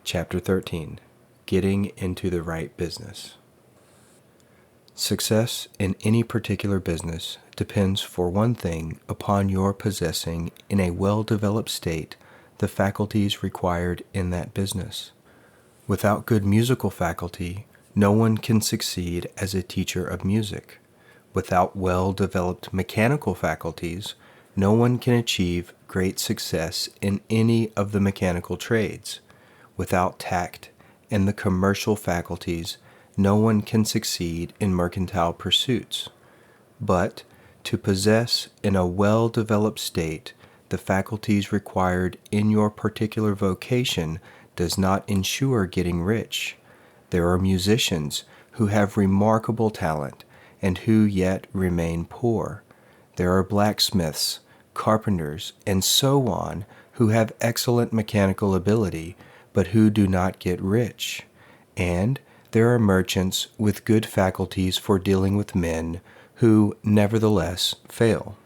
Chapter 13. Getting into the right business. Success in any particular business depends, for one thing, upon your possessing in a well-developed state the faculties required in that business. Without good musical faculty, no one can succeed as a teacher of music. Without well-developed mechanical faculties, no one can achieve great success in any of the mechanical trades. Without tact and the commercial faculties, no one can succeed in mercantile pursuits. But to possess in a well-developed state the faculties required in your particular vocation does not ensure getting rich. There are musicians who have remarkable talent and who yet remain poor. There are blacksmiths, carpenters, and so on who have excellent mechanical ability, but who do not get rich. And there are merchants with good faculties for dealing with men who, nevertheless, fail.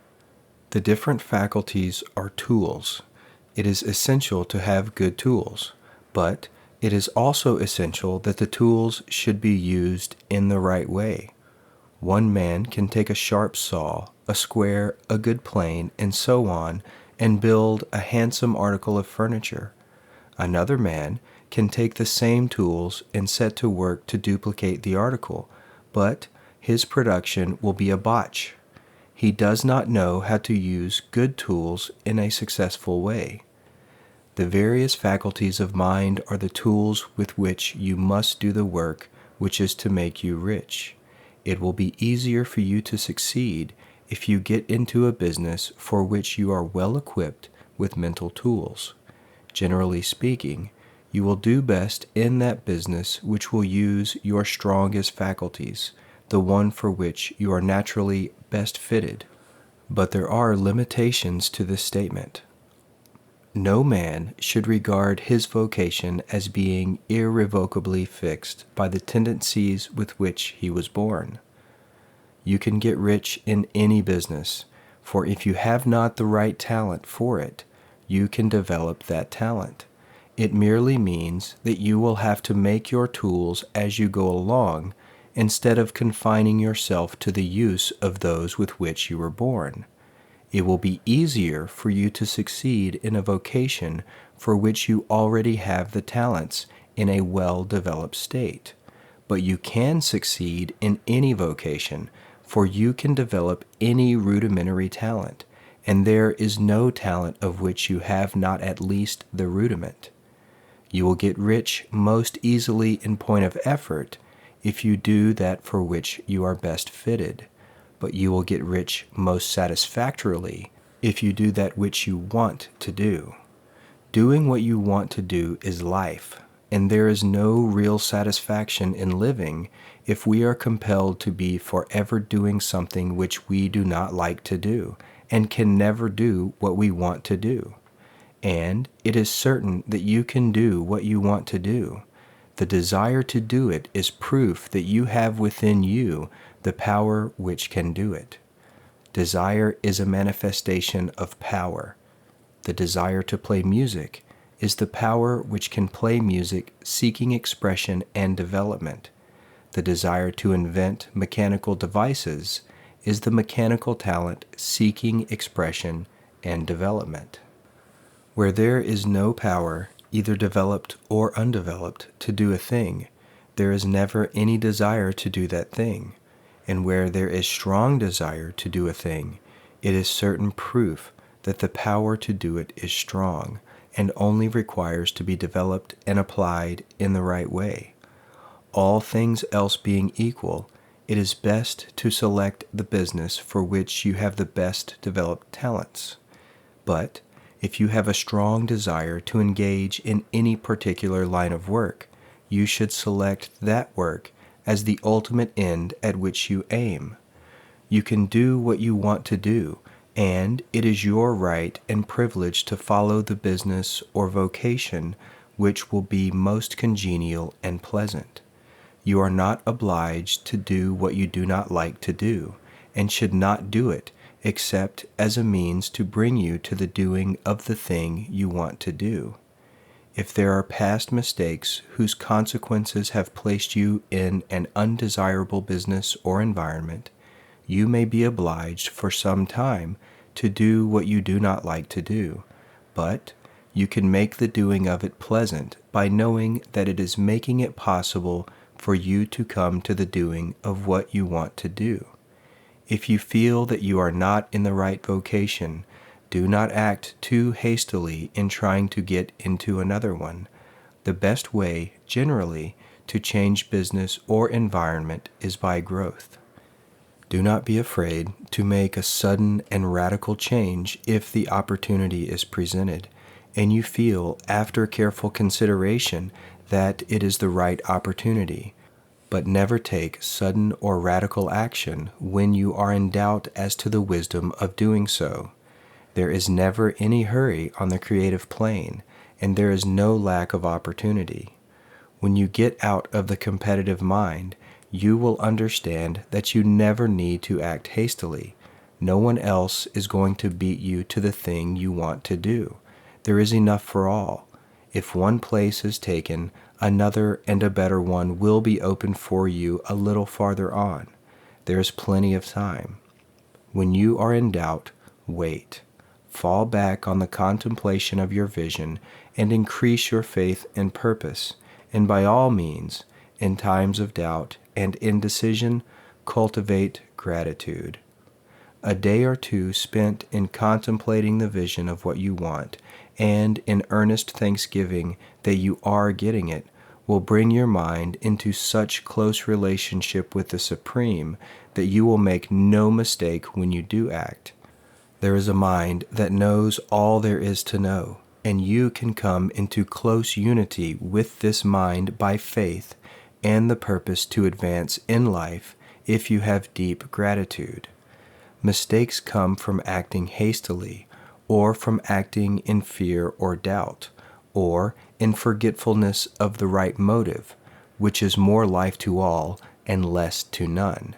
The different faculties are tools. It is essential to have good tools, but it is also essential that the tools should be used in the right way. One man can take a sharp saw, a square, a good plane, and so on, and build a handsome article of furniture. Another man can take the same tools and set to work to duplicate the article, but his production will be a botch. He does not know how to use good tools in a successful way. The various faculties of mind are the tools with which you must do the work which is to make you rich. It will be easier for you to succeed if you get into a business for which you are well equipped with mental tools. Generally speaking, you will do best in that business which will use your strongest faculties, the one for which you are naturally best fitted. But there are limitations to this statement. No man should regard his vocation as being irrevocably fixed by the tendencies with which he was born. You can get rich in any business, for if you have not the right talent for it, you can develop that talent. It merely means that you will have to make your tools as you go along, instead of confining yourself to the use of those with which you were born. It will be easier for you to succeed in a vocation for which you already have the talents in a well-developed state. But you can succeed in any vocation, for you can develop any rudimentary talent, and there is no talent of which you have not at least the rudiment. You will get rich most easily in point of effort if you do that for which you are best fitted, but you will get rich most satisfactorily if you do that which you want to do. Doing what you want to do is life, and there is no real satisfaction in living if we are compelled to be forever doing something which we do not like to do, and can never do what we want to do. And it is certain that you can do what you want to do. The desire to do it is proof that you have within you the power which can do it. Desire is a manifestation of power. The desire to play music is the power which can play music seeking expression and development. The desire to invent mechanical devices is the mechanical talent seeking expression and development. Where there is no power, either developed or undeveloped, to do a thing, there is never any desire to do that thing. And where there is strong desire to do a thing, it is certain proof that the power to do it is strong, and only requires to be developed and applied in the right way. All things else being equal, it is best to select the business for which you have the best developed talents. But if you have a strong desire to engage in any particular line of work, you should select that work as the ultimate end at which you aim. You can do what you want to do, and it is your right and privilege to follow the business or vocation which will be most congenial and pleasant. You are not obliged to do what you do not like to do, and should not do it except as a means to bring you to the doing of the thing you want to do. If there are past mistakes whose consequences have placed you in an undesirable business or environment, you may be obliged for some time to do what you do not like to do, but you can make the doing of it pleasant by knowing that it is making it possible for you to come to the doing of what you want to do. If you feel that you are not in the right vocation, do not act too hastily in trying to get into another one. The best way, generally, to change business or environment is by growth. Do not be afraid to make a sudden and radical change if the opportunity is presented, and you feel, after careful consideration, that it is the right opportunity. But never take sudden or radical action when you are in doubt as to the wisdom of doing so. There is never any hurry on the creative plane, and there is no lack of opportunity. When you get out of the competitive mind, you will understand that you never need to act hastily. No one else is going to beat you to the thing you want to do. There is enough for all. If one place is taken, another and a better one will be open for you a little farther on. There is plenty of time. When you are in doubt, wait. Fall back on the contemplation of your vision and increase your faith and purpose. And by all means, in times of doubt and indecision, cultivate gratitude. A day or two spent in contemplating the vision of what you want and in earnest thanksgiving that you are getting it will bring your mind into such close relationship with the Supreme that you will make no mistake when you do act. There is a mind that knows all there is to know, and you can come into close unity with this mind by faith and the purpose to advance in life if you have deep gratitude. Mistakes come from acting hastily, or from acting in fear or doubt, or in forgetfulness of the right motive, which is more life to all and less to none.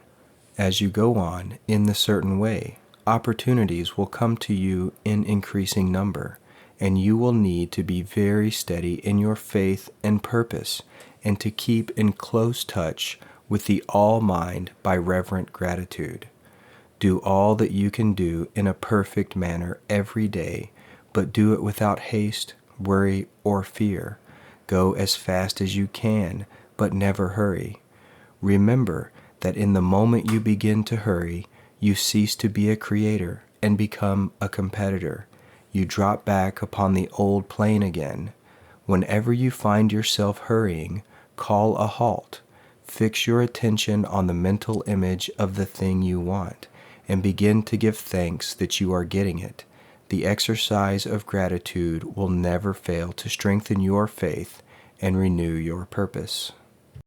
As you go on in the certain way, opportunities will come to you in increasing number, and you will need to be very steady in your faith and purpose, and to keep in close touch with the All-Mind by reverent gratitude. Do all that you can do in a perfect manner every day, but do it without haste, worry, or fear. Go as fast as you can, but never hurry. Remember that in the moment you begin to hurry, you cease to be a creator and become a competitor. You drop back upon the old plane again. Whenever you find yourself hurrying, call a halt. Fix your attention on the mental image of the thing you want, and begin to give thanks that you are getting it. The exercise of gratitude will never fail to strengthen your faith and renew your purpose.